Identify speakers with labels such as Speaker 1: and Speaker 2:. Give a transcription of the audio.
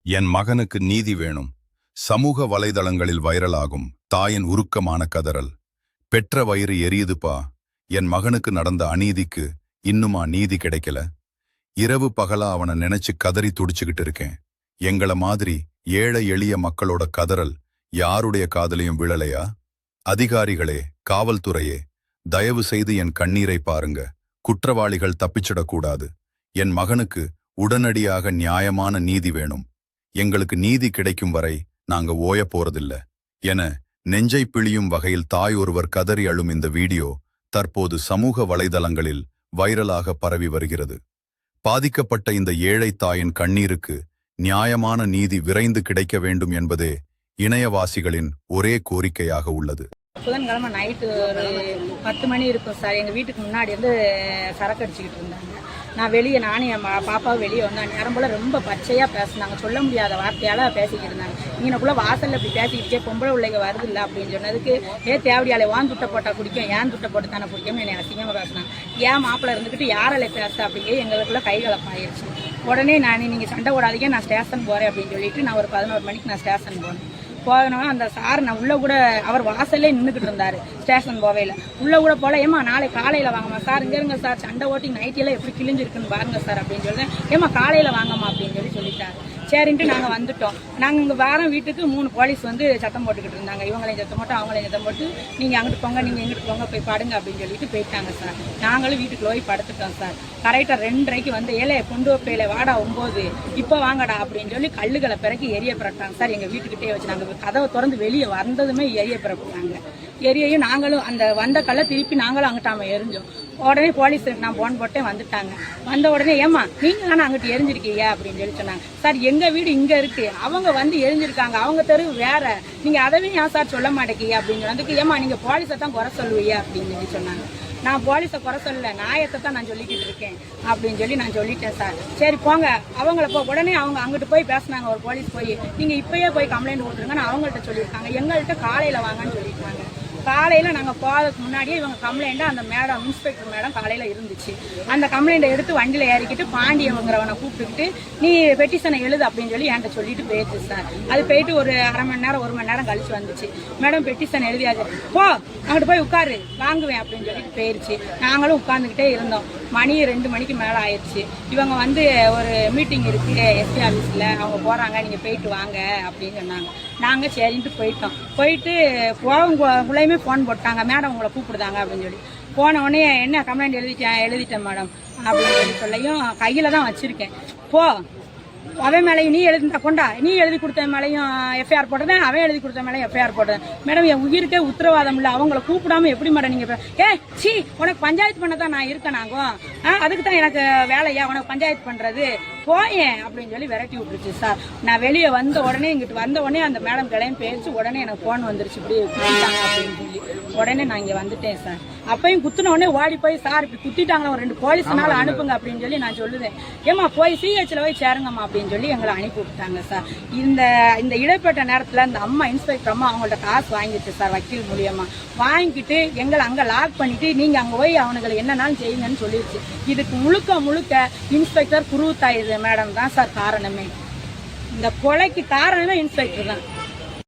Speaker 1: என் மகனுக்கு நீதி வேணும். சமூக வலைதளங்களில் வைரலாகும் தாயின் உருக்கமான கதறல். பெற்ற வயிறு எரியுதுப்பா. என் மகனுக்கு நடந்த அநீதிக்கு இன்னுமா நீதி கிடைக்கல? இரவு பகலா அவனை நினைச்சு கதறி துடிச்சுக்கிட்டு இருக்கேன். எங்கள மாதிரி ஏழை எளிய மக்களோட கதறல் யாருடைய காதலையும் விழலையா? அதிகாரிகளே, காவல்துறையே, தயவு செய்து என் கண்ணீரை பாருங்க. குற்றவாளிகள் தப்பிச்சிடக்கூடாது. என் மகனுக்கு உடனடியாக நியாயமான நீதி வேணும். எங்களுக்கு நீதி கிடைக்கும் வரை நாங்க ஓய போறதில்ல என நெஞ்சை பிழியும் வகையில் தாய் ஒருவர் கதறி அழும் இந்த வீடியோ தற்போது சமூக வலைதளங்களில் வைரலாக பரவி வருகிறது. பாதிக்கப்பட்ட இந்த ஏழை தாயின் கண்ணீருக்கு நியாயமான நீதி விரைந்து கிடைக்க வேண்டும் என்பதே இணையவாசிகளின் ஒரே கோரிக்கையாக உள்ளது.
Speaker 2: புதன்கிழமை நைட்டு ஒரு 10 மணி இருக்கும் சார். எங்கள் வீட்டுக்கு முன்னாடி வந்து சரக்கு அடிச்சுக்கிட்டு இருந்தாங்க. நான் வெளியே நானும் என் பாப்பாவும் வெளியே வந்தேன். நேரம் போல் ரொம்ப பச்சையாக பேசினாங்க. சொல்ல முடியாத வார்த்தையால் பேசிக்கிட்டு இருந்தாங்க. இங்கனக்குள்ளே வாசலில் இப்படி பேசிக்கிட்டே பொம்பளை பிள்ளைங்க வருது இல்லை அப்படின்னு சொன்னதுக்கு தேவடியாலே வான் துட்டை போட்டால் குடிக்கும், ஏன் துட்டை போட்டு தானே குடிக்கும் என்னை அசிங்கமாக பேசினாங்க. ஏன் மாப்பிள்ளை இருந்துக்கிட்டு யாரால பேச அப்படிங்க எங்களுக்குள்ளே கைகலப்பாயிருச்சு. உடனே நீங்கள் சண்டை போடாதீங்க, நான் ஸ்டேஷன் போகிறேன் அப்படின்னு சொல்லிட்டு நான் ஒரு 11 மணிக்கு நான் ஸ்டேஷன் போனோம். அந்த சார் நான் உள்ள கூட அவர் வாசல்லே நின்றுக்கிட்டு இருந்தாரு. ஸ்டேஷன் போவையில் உள்ள கூட போல, ஏமா நாளை காலையில் வாங்கம்மா சார், இங்கே இருங்க சார், சண்டை ஓட்டி நைட்டியெல்லாம் எப்படி கிழிஞ்சிருக்குன்னு பாருங்க சார் அப்படின்னு சொல்லுவேன். ஏமா காலையில் வாங்கம்மா அப்படின்னு சொல்லிட்டாரு. சரின்ட்டு நாங்கள் வந்துட்டோம். நாங்கள் இங்கே வாரம் வீட்டுக்கு 3 போலீஸ் வந்து சத்தம் போட்டுக்கிட்டு இருந்தாங்க. இவங்களையும் சத்தம் போட்டு அவங்களையும் சத்தம் போட்டு நீங்கள் அங்கிட்டு போங்க, நீங்கள் எங்கிட்டு போங்க, போய் படுங்க அப்படின்னு சொல்லிட்டு போயிட்டாங்க சார். நாங்களும் வீட்டுக்கு போய் படுத்துட்டோம் சார். கரெக்டாக 2:30 வந்து ஏழை கொண்டு வைப்பையில வாடா 9 இப்போ வாங்கடா அப்படின்னு சொல்லி கல்லுகளை பிறக்கி எரிய பிறட்டாங்க சார். எங்கள் வீட்டுக்கிட்டே வச்சு நாங்கள் கதவை திறந்து வெளியே வந்ததுமே எரிய பிறப்புறாங்க. எரியையும் நாங்களும் அந்த வந்த கல்லை திருப்பி நாங்களும் அங்கிட்டாம எரிஞ்சோம். உடனே போலீஸுக்கு நான் போன் போட்டேன், வந்துட்டாங்க. வந்த உடனே ஏமா நீங்கள் தானே அங்கிட்டு எரிஞ்சிருக்கீங்க அப்படின்னு சொல்லி சொன்னாங்க. சார் எங்கள் வீடு இங்கே இருக்கு, அவங்க வந்து எரிஞ்சிருக்காங்க, அவங்க தெரு வேற, நீங்கள் அதவே ஏன் சார் சொல்ல மாட்டேங்க அப்படின்னு சொன்னதுக்கு ஏமா நீங்கள் போலீஸை தான் குறை சொல்லுவீங்க அப்படின்னு சொல்லி சொன்னாங்க. நான் போலீஸை குறை சொல்லல, நியாயத்தை தான் நான் சொல்லிக்கிட்டு இருக்கேன் அப்படின்னு சொல்லி நான் சொல்லிட்டேன் சார். சரி போங்க அவங்கள உடனே அவங்க அங்கிட்டு போய் பேசினாங்க. ஒரு போலீஸ் போய் நீங்கள் இப்பயே போய் கம்ப்ளைண்ட் கொடுத்துருங்கன்னு அவங்கள்ட்ட சொல்லியிருக்காங்க. எங்கள்கிட்ட காலையில் வாங்கன்னு சொல்லியிருக்காங்க. காலையில் நாங்கள் போகிறதுக்கு முன்னாடியே இவங்க கம்ப்ளைண்ட்டை அந்த மேடம் இன்ஸ்பெக்டர் மேடம் காலையில் இருந்துச்சு. அந்த கம்ப்ளைண்ட்டை எடுத்து வண்டியில் ஏறிக்கிட்டு பாண்டியவங்கிறவனை கூப்பிட்டுக்கிட்டு நீ பெட்டிஷனை எழுது அப்படின்னு சொல்லி என்கிட்ட சொல்லிட்டு போயிடுச்சு சார். அது போயிட்டு ஒரு அரை மணி நேரம் 1 மணி நேரம் கழிச்சு வந்துச்சு. மேடம் பெட்டிஷன் எழுதியாச்சு, போ அங்கிட்டு போய் உட்காரு வாங்குவேன் அப்படின்னு சொல்லிட்டு போயிடுச்சு. நாங்களும் உட்காந்துக்கிட்டே இருந்தோம். மணி 2 மணிக்கு மேலே ஆயிடுச்சு. இவங்க வந்து ஒரு மீட்டிங் இருக்குது எஸ்பி ஆஃபீஸில், அவங்க போகிறாங்க, நீங்கள் போயிட்டு வாங்க அப்படின்னு சொன்னாங்க. நாங்கள் சரின்ட்டு போயிட்டோம். போயிட்டு போகுள்ளேயுமே ஃபோன் போட்டாங்க, மேடம் உங்களை கூப்பிடுதாங்க அப்படின்னு சொல்லி. போன உடனே என்ன கம்ப்ளைண்ட் எழுதிட்டேன் மேடம் அப்படின்னு சொல்லியும் கையில் தான் வச்சுருக்கேன். போ அவன் மேலேயும் நீ எழுதிட்டா கொண்டா, நீ எழுதி கொடுத்த மேலேயும் எஃப்ஐஆர் போட்டதேன், அவன் எழுதி கொடுத்த மேலேயும் எஃப்ஐஆர் போட்டேன். மேடம் என் உயிருக்கே உத்தரவாதம் இல்லை, அவங்கள கூப்பிடாம எப்படி மேடம் நீங்கள் சி உனக்கு பஞ்சாயத்து பண்ண தான் நான் இருக்கேன், நாங்கள் அதுக்கு தான் எனக்கு வேலையா உனக்கு பஞ்சாயத்து பண்ணுறது போயேன் அப்படின்னு சொல்லி விரட்டி விட்டுருச்சு சார். நான் வெளியே வந்த உடனே இங்கிட்டு வந்த உடனே அந்த மேடம் கிளையும் பேச்சு உடனே எனக்கு ஃபோன் வந்துருச்சு, இப்படி குத்திட்டாங்க அப்படின்னு சொல்லி. உடனே நான் இங்கே வந்துட்டேன் சார். அப்பையும் குத்தின உடனே ஓடி போய் சார் இப்படி குத்திட்டாங்களா, ஒரு 2 போலீஸ்னால அனுப்புங்க அப்படின்னு சொல்லி நான் சொல்லுவேன். ஏமா போய் சிஹெச்ல போய் சேருங்கம்மா அப்படின்னு சொல்லி எங்களை அனுப்பி விட்டாங்க சார். இந்த இடைப்பட்ட நேரத்தில் இந்த அம்மா இன்ஸ்பெக்டர் அம்மா அவங்கள்ட்ட காசு வாங்கிடுச்சு சார், வக்கீல் மூலியமா வாங்கிக்கிட்டு எங்களை அங்கே லாக் பண்ணிட்டு நீங்கள் அங்கே போய் அவனுங்களை என்னன்னாலும் செய்யுங்கன்னு சொல்லிடுச்சு. இதுக்கு முழுக்க இன்ஸ்பெக்டர் குருத்தாயுது மேடம் தான் சார் காரணமே. இந்த கொலைக்கு காரணமே இன்ஸ்பெக்டர் தான்.